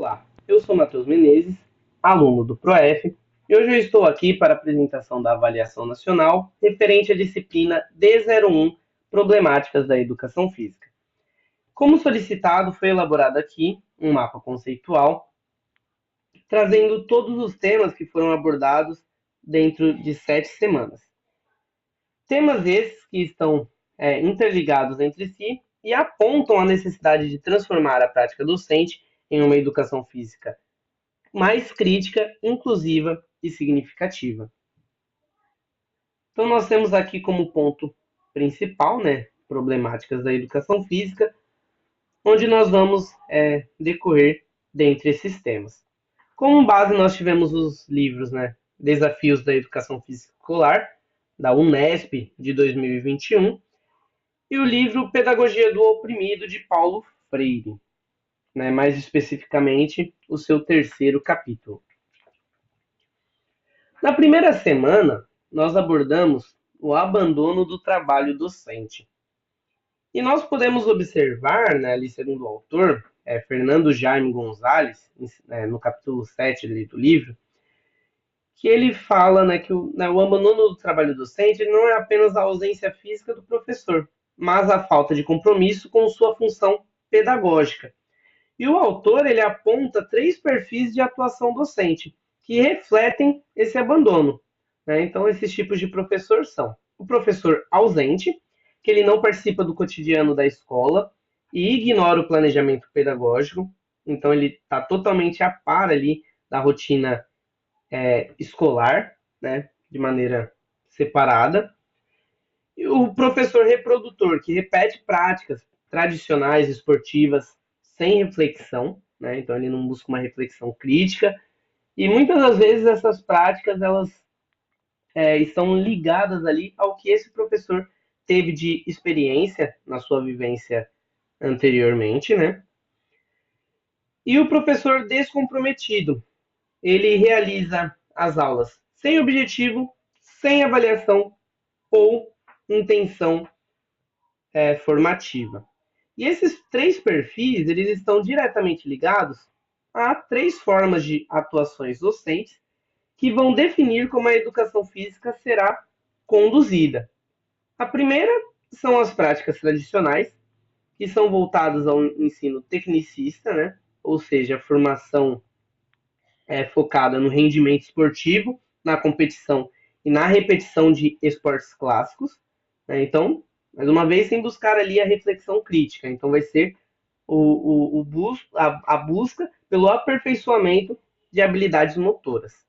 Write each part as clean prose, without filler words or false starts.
Olá, eu sou Matheus Menezes, aluno do PROEF, e hoje eu estou aqui para a apresentação da avaliação nacional referente à disciplina D01, Problemáticas da Educação Física. Como solicitado, foi elaborado aqui um mapa conceitual, trazendo todos os temas que foram abordados dentro de 7 semanas. Temas esses que estão interligados entre si e apontam a necessidade de transformar a prática docente em uma educação física mais crítica, inclusiva e significativa. Então, nós temos aqui como ponto principal, problemáticas da educação física, onde nós vamos decorrer dentre esses temas. Como base, nós tivemos os livros, Desafios da Educação Física Escolar, da Unesp, de 2021, e o livro Pedagogia do Oprimido, de Paulo Freire, mais especificamente o seu terceiro capítulo. Na primeira semana, nós abordamos o abandono do trabalho docente. E nós podemos observar, ali segundo o autor, Fernando Jaime Gonzalez, no capítulo 7 do livro, que ele fala que o abandono do trabalho docente não é apenas a ausência física do professor, mas a falta de compromisso com sua função pedagógica. E o autor ele aponta 3 perfis de atuação docente que refletem esse abandono. Então, esses tipos de professor são o professor ausente, que ele não participa do cotidiano da escola e ignora o planejamento pedagógico, então ele está totalmente a par ali da rotina escolar, de maneira separada. E o professor reprodutor, que repete práticas tradicionais esportivas sem reflexão, então ele não busca uma reflexão crítica, e muitas das vezes essas práticas elas estão ligadas ali ao que esse professor teve de experiência na sua vivência anteriormente, E o professor descomprometido, ele realiza as aulas sem objetivo, sem avaliação ou intenção formativa. E esses 3 perfis, eles estão diretamente ligados a 3 formas de atuações docentes que vão definir como a educação física será conduzida. A primeira são as práticas tradicionais, que são voltadas ao ensino tecnicista, ou seja, a formação focada no rendimento esportivo, na competição e na repetição de esportes clássicos. Então, mais uma vez, sem buscar ali a reflexão crítica. Então, vai ser a busca pelo aperfeiçoamento de habilidades motoras.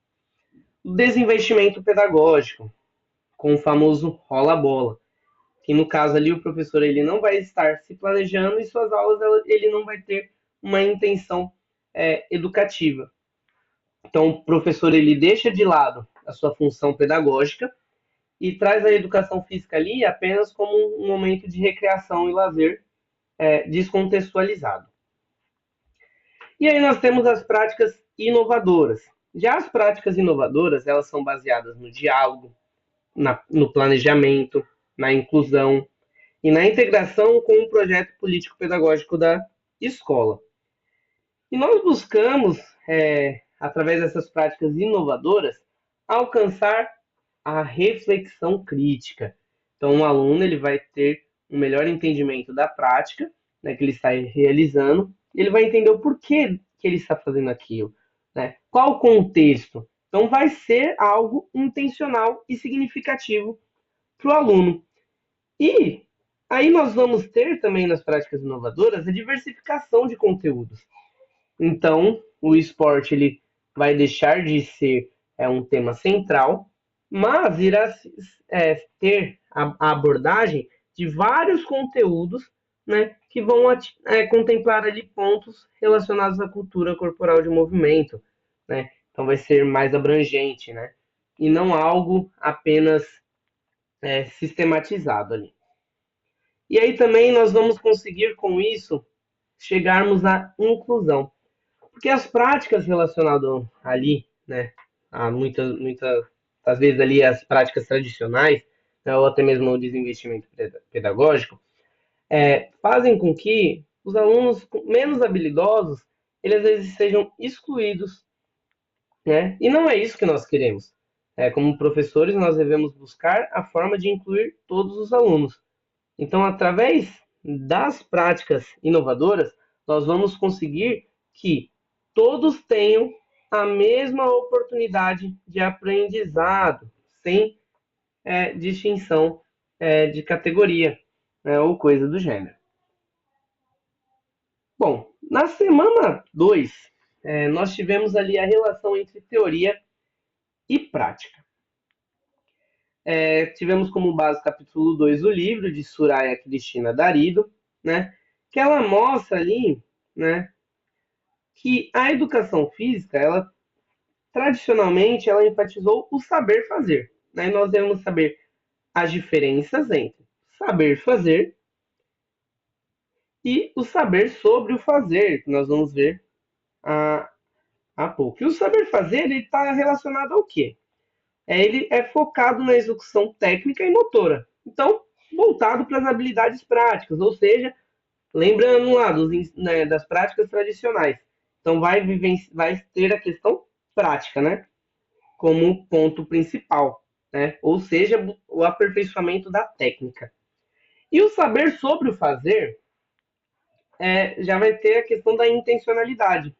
O desinvestimento pedagógico, com o famoso rola-bola, que no caso ali o professor ele não vai estar se planejando e suas aulas ele não vai ter uma intenção educativa. Então o professor ele deixa de lado a sua função pedagógica e traz a educação física ali apenas como um momento de recreação e lazer descontextualizado. E aí nós temos as práticas inovadoras. Já as práticas inovadoras, elas são baseadas no diálogo, no planejamento, na inclusão e na integração com o projeto político-pedagógico da escola. E nós buscamos, através dessas práticas inovadoras, alcançar a reflexão crítica. Então, o aluno ele vai ter um melhor entendimento da prática que ele está realizando, e ele vai entender o porquê que ele está fazendo aquilo, qual o contexto. Então, vai ser algo intencional e significativo para o aluno. E aí nós vamos ter também nas práticas inovadoras a diversificação de conteúdos. Então, o esporte ele vai deixar de ser um tema central, mas irá ter a abordagem de vários conteúdos que vão contemplar ali pontos relacionados à cultura corporal de movimento. Então, vai ser mais abrangente, e não algo apenas sistematizado ali. E aí também nós vamos conseguir com isso chegarmos à inclusão. Porque as práticas relacionadas ali, a muitas das vezes ali as práticas tradicionais, ou até mesmo o desinvestimento pedagógico, fazem com que os alunos menos habilidosos eles às vezes sejam excluídos, né? E não é isso que nós queremos. Como professores, nós devemos buscar a forma de incluir todos os alunos. Então, através das práticas inovadoras, nós vamos conseguir que todos tenham a mesma oportunidade de aprendizado, sem distinção de categoria, né, ou coisa do gênero. Bom, na semana 2, nós tivemos ali a relação entre teoria e prática. Tivemos como base o capítulo 2 do livro de Soraya Cristina Darido, né, que ela mostra ali, né, que a educação física, ela tradicionalmente, ela enfatizou o saber fazer. Né? Nós devemos saber as diferenças entre saber fazer e o saber sobre o fazer, que nós vamos ver há pouco. E o saber fazer, ele está relacionado ao quê? Ele é focado na execução técnica e motora. Então, voltado para as habilidades práticas, ou seja, lembrando lá das práticas tradicionais. Então, vai ter a questão prática, né? Como ponto principal, né? Ou seja, o aperfeiçoamento da técnica. E o saber sobre o fazer já vai ter a questão da intencionalidade,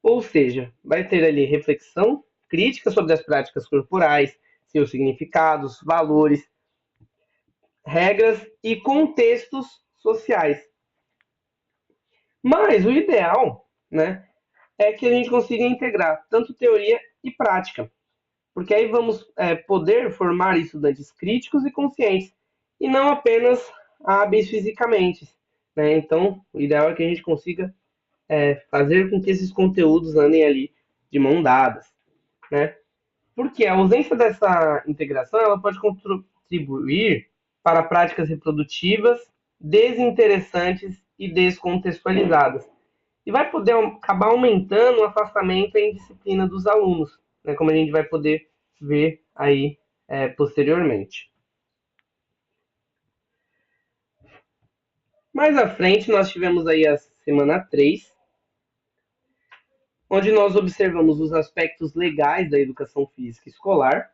ou seja, vai ter ali reflexão crítica sobre as práticas corporais, seus significados, valores, regras e contextos sociais. Mas o ideal, né, é que a gente consiga integrar tanto teoria e prática, porque aí vamos poder formar estudantes críticos e conscientes, e não apenas hábeis fisicamente. Né? Então, o ideal é que a gente consiga fazer com que esses conteúdos andem ali de mão dadas. Né? Porque a ausência dessa integração ela pode contribuir para práticas reprodutivas desinteressantes e descontextualizadas. E vai poder acabar aumentando o afastamento e a indisciplina dos alunos, né, como a gente vai poder ver aí posteriormente. Mais à frente, nós tivemos aí a semana 3, onde nós observamos os aspectos legais da educação física escolar.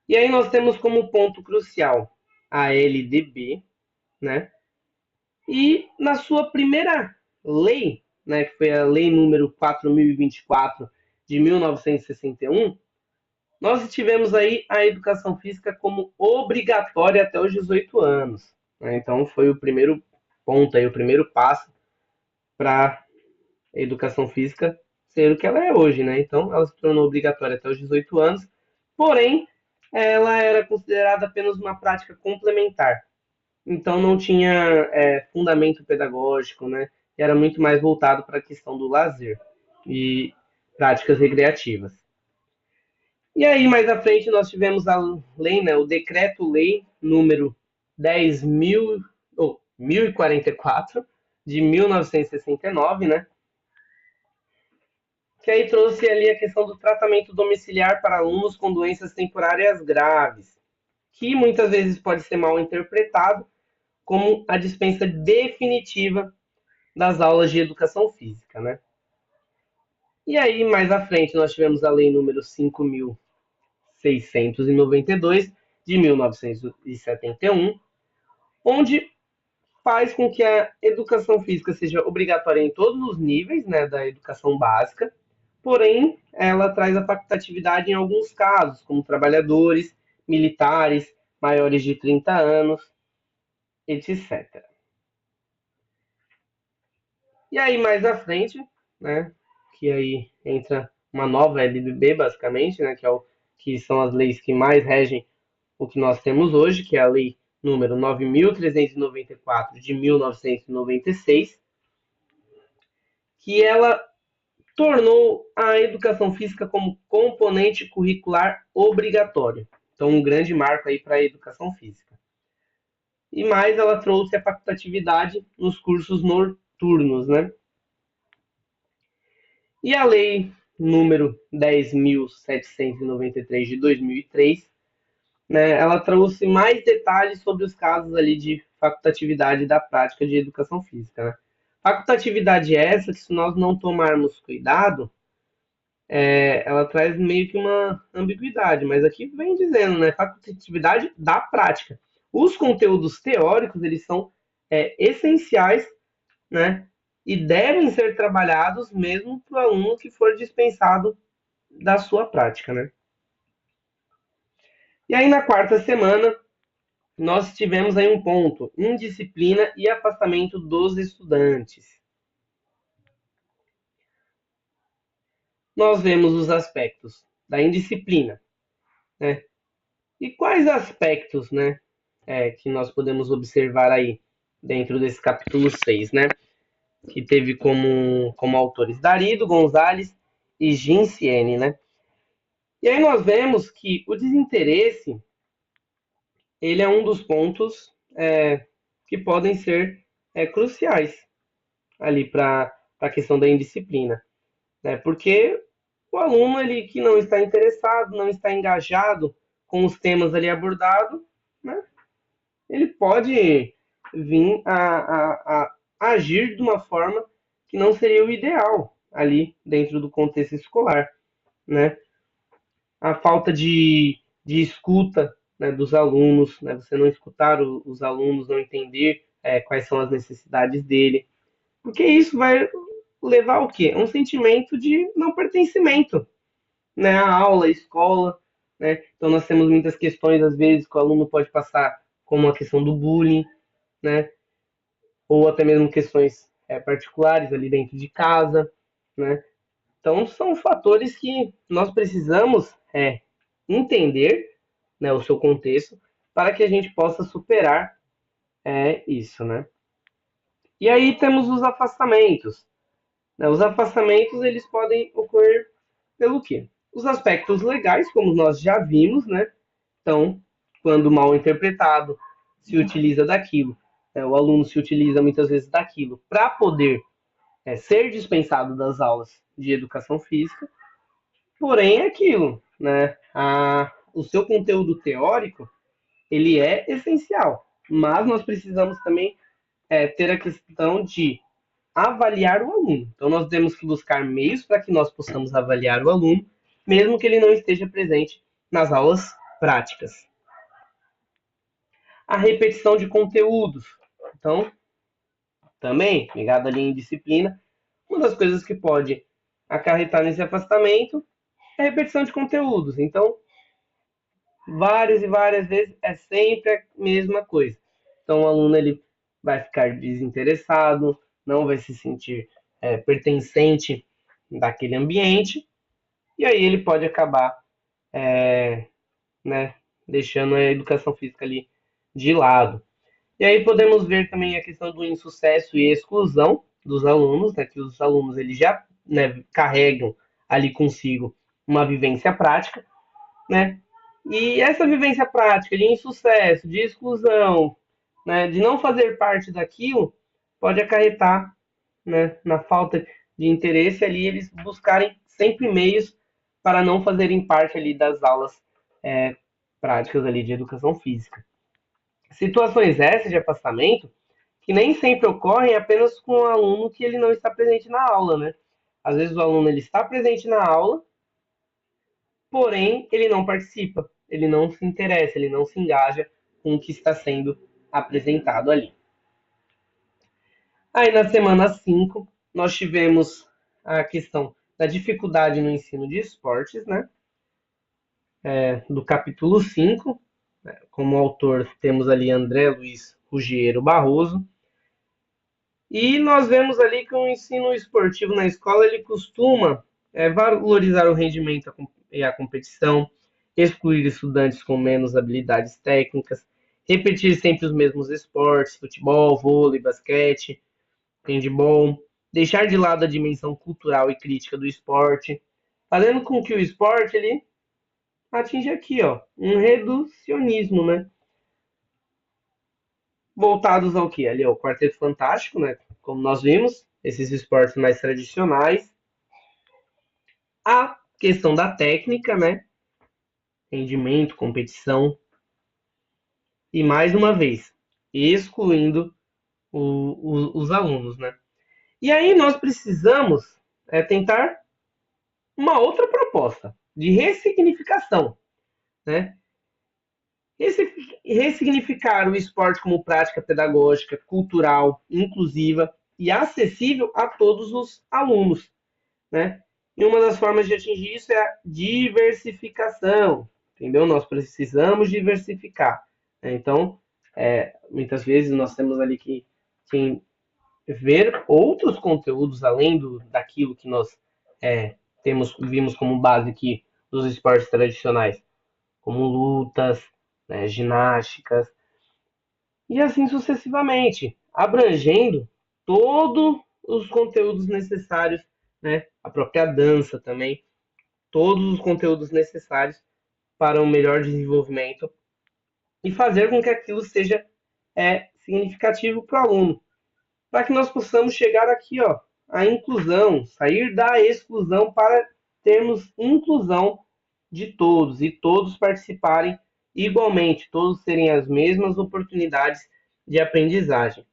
E aí nós temos como ponto crucial a LDB, né? E na sua primeira lei, né, que foi a lei número 4024 de 1961, nós tivemos aí a educação física como obrigatória até os 18 anos. Né? Então foi o primeiro ponto, aí, o primeiro passo para a educação física ser o que ela é hoje. Né? Então ela se tornou obrigatória até os 18 anos, porém ela era considerada apenas uma prática complementar. Então não tinha fundamento pedagógico, né? Era muito mais voltado para a questão do lazer e práticas recreativas. E aí, mais à frente, nós tivemos a lei, né, o Decreto-Lei número 10.000, ou 1044, de 1969, né, que aí trouxe ali a questão do tratamento domiciliar para alunos com doenças temporárias graves, que muitas vezes pode ser mal interpretado como a dispensa definitiva das aulas de educação física, né? E aí, mais à frente, nós tivemos a lei número 5.692 de 1971, onde faz com que a educação física seja obrigatória em todos os níveis, né, da educação básica, porém, ela traz a facultatividade em alguns casos, como trabalhadores, militares, maiores de 30 anos, etc. E aí, mais à frente, né, que aí entra uma nova LDB, basicamente, né, que são as leis que mais regem o que nós temos hoje, que é a lei número 9.394 de 1996, que ela tornou a educação física como componente curricular obrigatório. Então, um grande marco aí para a educação física. E mais, ela trouxe a facultatividade nos cursos noturnos, né? E a lei número 10.793 de 2003, né, ela trouxe mais detalhes sobre os casos ali de facultatividade da prática de educação física, né? Facultatividade essa que, se nós não tomarmos cuidado, ela traz meio que uma ambiguidade, mas aqui vem dizendo, né? Facultatividade da prática. Os conteúdos teóricos, eles são essenciais, né? E devem ser trabalhados mesmo para o aluno que for dispensado da sua prática, né? E aí, na quarta semana, nós tivemos aí um ponto: indisciplina e afastamento dos estudantes. Nós vemos os aspectos da indisciplina, né? E quais aspectos, né, que nós podemos observar aí dentro desse capítulo 6, né? Que teve como autores Darido, Gonzalez e Ginciene, né? E aí nós vemos que o desinteresse, ele é um dos pontos que podem ser cruciais ali para a questão da indisciplina, né? Porque o aluno ele que não está interessado, não está engajado com os temas ali abordados, né? Ele pode vir a agir de uma forma que não seria o ideal ali dentro do contexto escolar, né? A falta de escuta, né, dos alunos, né? Você não escutar os alunos, não entender quais são as necessidades dele, porque isso vai levar ao quê? Um sentimento de não pertencimento, né? A aula, a escola, né? Então nós temos muitas questões às vezes que o aluno pode passar, como a questão do bullying, né? Ou até mesmo questões particulares ali dentro de casa, né? Então são fatores que nós precisamos entender, né, o seu contexto para que a gente possa superar isso, né? E aí temos os afastamentos, né? Os afastamentos eles podem ocorrer pelo quê? Os aspectos legais, como nós já vimos, né? Então, quando mal interpretado, se utiliza daquilo. O aluno se utiliza muitas vezes daquilo para poder ser dispensado das aulas de educação física, porém é aquilo, né? O seu conteúdo teórico ele é essencial, mas nós precisamos também ter a questão de avaliar o aluno. Então, nós temos que buscar meios para que nós possamos avaliar o aluno, mesmo que ele não esteja presente nas aulas práticas. A repetição de conteúdos. Então, também, ligado ali em disciplina, uma das coisas que pode acarretar nesse afastamento é a repetição de conteúdos. Então, várias e várias vezes é sempre a mesma coisa. Então, o aluno ele vai ficar desinteressado, não vai se sentir pertencente daquele ambiente, e aí ele pode acabar né, deixando a educação física ali de lado. E aí podemos ver também a questão do insucesso e exclusão dos alunos, né, que os alunos eles já, né, carregam ali consigo uma vivência prática, né? E essa vivência prática de insucesso, de exclusão, né, de não fazer parte daquilo, pode acarretar, né, na falta de interesse ali, eles buscarem sempre meios para não fazerem parte ali das aulas práticas ali de educação física. Situações essas de afastamento que nem sempre ocorrem apenas com o aluno que ele não está presente na aula, né? Às vezes o aluno ele está presente na aula, porém ele não participa, ele não se interessa, ele não se engaja com o que está sendo apresentado ali. Aí na semana 5 nós tivemos a questão da dificuldade no ensino de esportes, né? Do capítulo 5, né? Como autor temos ali André Luiz Ruggiero Barroso. E nós vemos ali que o ensino esportivo na escola ele costuma valorizar o rendimento e a competição, excluir estudantes com menos habilidades técnicas, repetir sempre os mesmos esportes, futebol, vôlei, basquete, handball, deixar de lado a dimensão cultural e crítica do esporte, fazendo com que o esporte ele atinja aqui, ó, um reducionismo, né? Voltados ao que? Ali, ao Quarteto Fantástico, né? Como nós vimos, esses esportes mais tradicionais. A questão da técnica, né? Rendimento, competição. E mais uma vez, excluindo os alunos, né? E aí nós precisamos tentar uma outra proposta de ressignificação, né? Ressignificar o esporte como prática pedagógica, cultural, inclusiva e acessível a todos os alunos, né? E uma das formas de atingir isso é a diversificação, entendeu? Nós precisamos diversificar, né? Então, muitas vezes nós temos ali que ver outros conteúdos além daquilo que nós vimos como base aqui dos esportes tradicionais, como lutas, né, ginásticas, e assim sucessivamente, abrangendo todos os conteúdos necessários, né, a própria dança também, todos os conteúdos necessários para um melhor desenvolvimento e fazer com que aquilo seja significativo para o aluno, para que nós possamos chegar aqui, ó, à inclusão, sair da exclusão para termos inclusão de todos e todos participarem igualmente, todos terem as mesmas oportunidades de aprendizagem.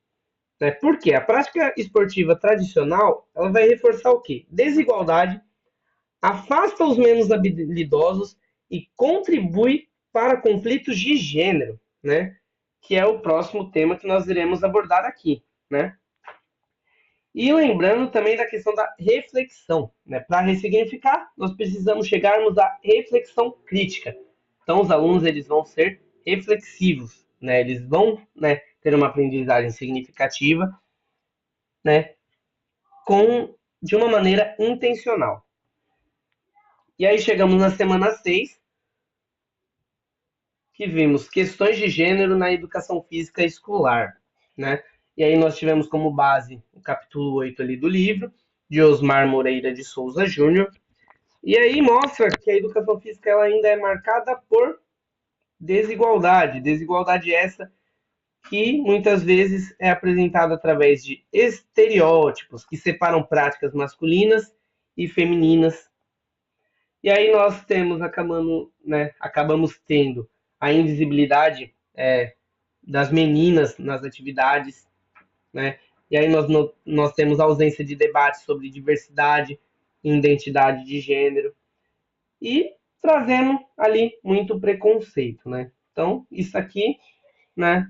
Né? Porque a prática esportiva tradicional ela vai reforçar o quê? Desigualdade, afasta os menos habilidosos e contribui para conflitos de gênero, né? Que é o próximo tema que nós iremos abordar aqui, né? E lembrando também da questão da reflexão, né? Para ressignificar, nós precisamos chegarmos à reflexão crítica. Então, os alunos eles vão ser reflexivos, né? Eles vão, né, ter uma aprendizagem significativa, né, de uma maneira intencional. E aí chegamos na semana 6, que vimos questões de gênero na educação física escolar, né? E aí nós tivemos como base o capítulo 8 ali do livro, de Osmar Moreira de Souza Júnior. E aí mostra que a educação física ela ainda é marcada por desigualdade, desigualdade essa que muitas vezes é apresentada através de estereótipos que separam práticas masculinas e femininas. E aí nós acabamos tendo a invisibilidade das meninas nas atividades, né? E aí nós temos a ausência de debate sobre diversidade e identidade de gênero e trazendo ali muito preconceito, né? Então, isso aqui, né,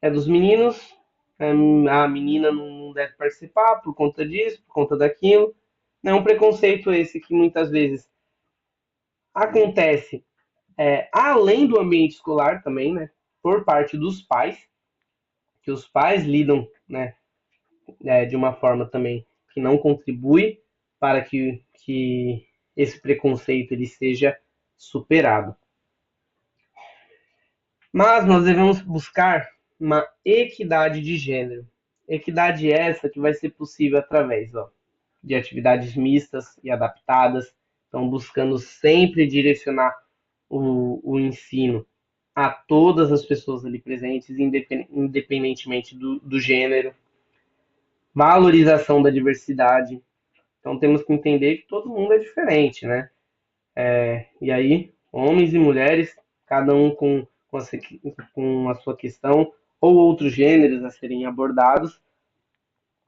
é dos meninos, a menina não deve participar por conta disso, por conta daquilo. É um preconceito esse que muitas vezes acontece além do ambiente escolar também, né? Por parte dos pais, que os pais lidam, né, de uma forma também que não contribui para que esse preconceito ele seja superado. Mas nós devemos buscar uma equidade de gênero. Equidade essa que vai ser possível através de atividades mistas e adaptadas. Então, buscando sempre direcionar o ensino a todas as pessoas ali presentes, independentemente do gênero. Valorização da diversidade. Então, temos que entender que todo mundo é diferente, né? E aí, homens e mulheres, cada um com a sua questão, ou outros gêneros a serem abordados.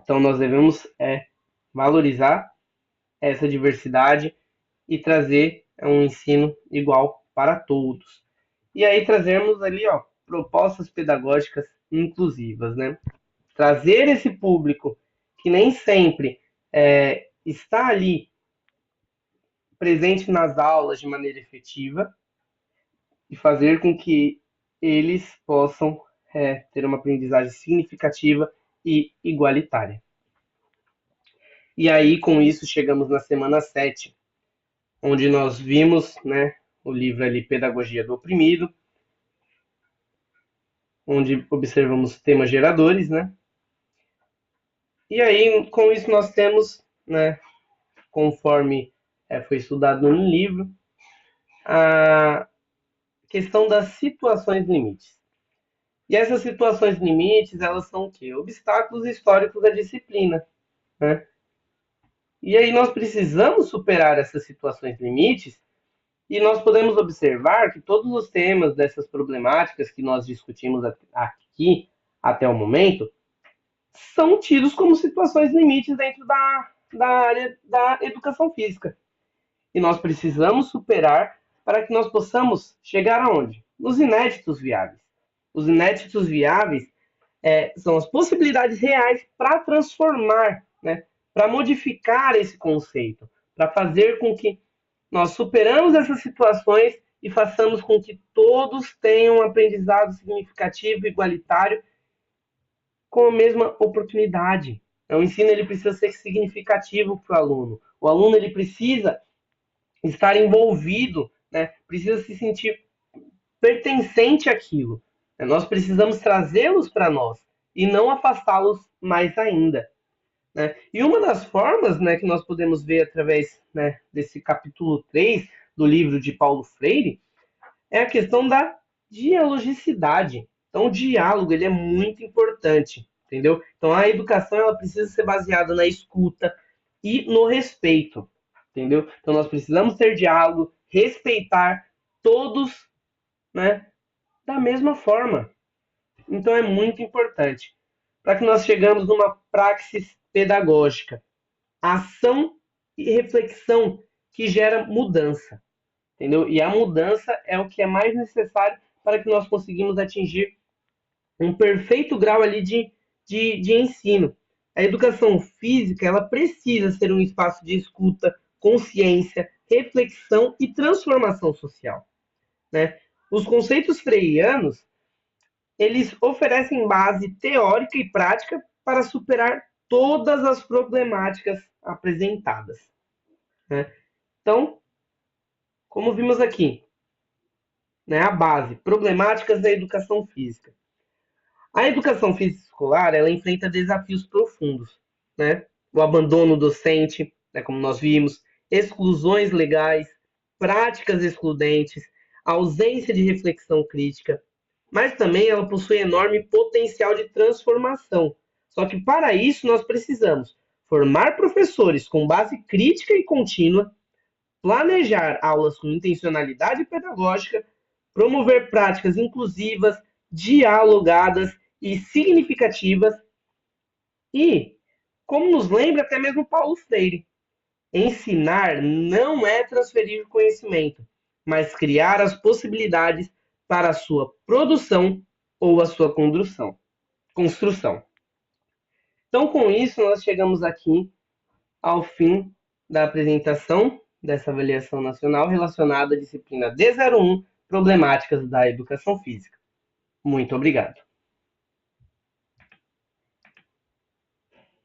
Então, nós devemos valorizar essa diversidade e trazer um ensino igual para todos. E aí trazermos ali, ó, propostas pedagógicas inclusivas, né? Trazer esse público que nem sempre está ali presente nas aulas de maneira efetiva e fazer com que eles possam ter uma aprendizagem significativa e igualitária. E aí, com isso, chegamos na semana 7, onde nós vimos, né, o livro ali Pedagogia do Oprimido, onde observamos temas geradores, né? E aí, com isso, nós temos, né, conforme foi estudado no livro, a questão das situações limites. E essas situações limites, elas são o quê? Obstáculos históricos da disciplina, né? E aí nós precisamos superar essas situações limites e nós podemos observar que todos os temas dessas problemáticas que nós discutimos aqui até o momento são tidos como situações limites dentro da área da educação física. E nós precisamos superar para que nós possamos chegar aonde? Nos inéditos viáveis. Os inéditos viáveis são as possibilidades reais para transformar, né, para modificar esse conceito, para fazer com que nós superamos essas situações e façamos com que todos tenham um aprendizado significativo, igualitário, com a mesma oportunidade. O ensino ele precisa ser significativo para o aluno. O aluno ele precisa estar envolvido, né? Precisa se sentir pertencente àquilo. Nós precisamos trazê-los para nós e não afastá-los mais ainda. Né? E uma das formas, né, que nós podemos ver através, né, desse capítulo 3 do livro de Paulo Freire é a questão da dialogicidade. Então, o diálogo ele é muito importante, entendeu? Então, a educação ela precisa ser baseada na escuta e no respeito, entendeu? Então, nós precisamos ter diálogo, respeitar todos, né, da mesma forma. Então, é muito importante para que nós chegamos numa praxis pedagógica, ação e reflexão que gera mudança, entendeu? E a mudança é o que é mais necessário para que nós conseguimos atingir um perfeito grau ali de ensino. A educação física ela precisa ser um espaço de escuta, consciência, reflexão e transformação social, né? Os conceitos freianos eles oferecem base teórica e prática para superar todas as problemáticas apresentadas, né? Então, como vimos aqui, né, a base, problemáticas da educação física. A educação física escolar, ela enfrenta desafios profundos, né? O abandono docente, né, como nós vimos, exclusões legais, práticas excludentes, ausência de reflexão crítica, mas também ela possui enorme potencial de transformação. Só que para isso nós precisamos formar professores com base crítica e contínua, planejar aulas com intencionalidade pedagógica, promover práticas inclusivas, dialogadas e significativas e, como nos lembra até mesmo Paulo Freire, ensinar não é transferir conhecimento, mas criar as possibilidades para a sua produção ou a sua construção. Então, com isso, nós chegamos aqui ao fim da apresentação dessa avaliação nacional relacionada à disciplina D01, Problemáticas da Educação Física. Muito obrigado.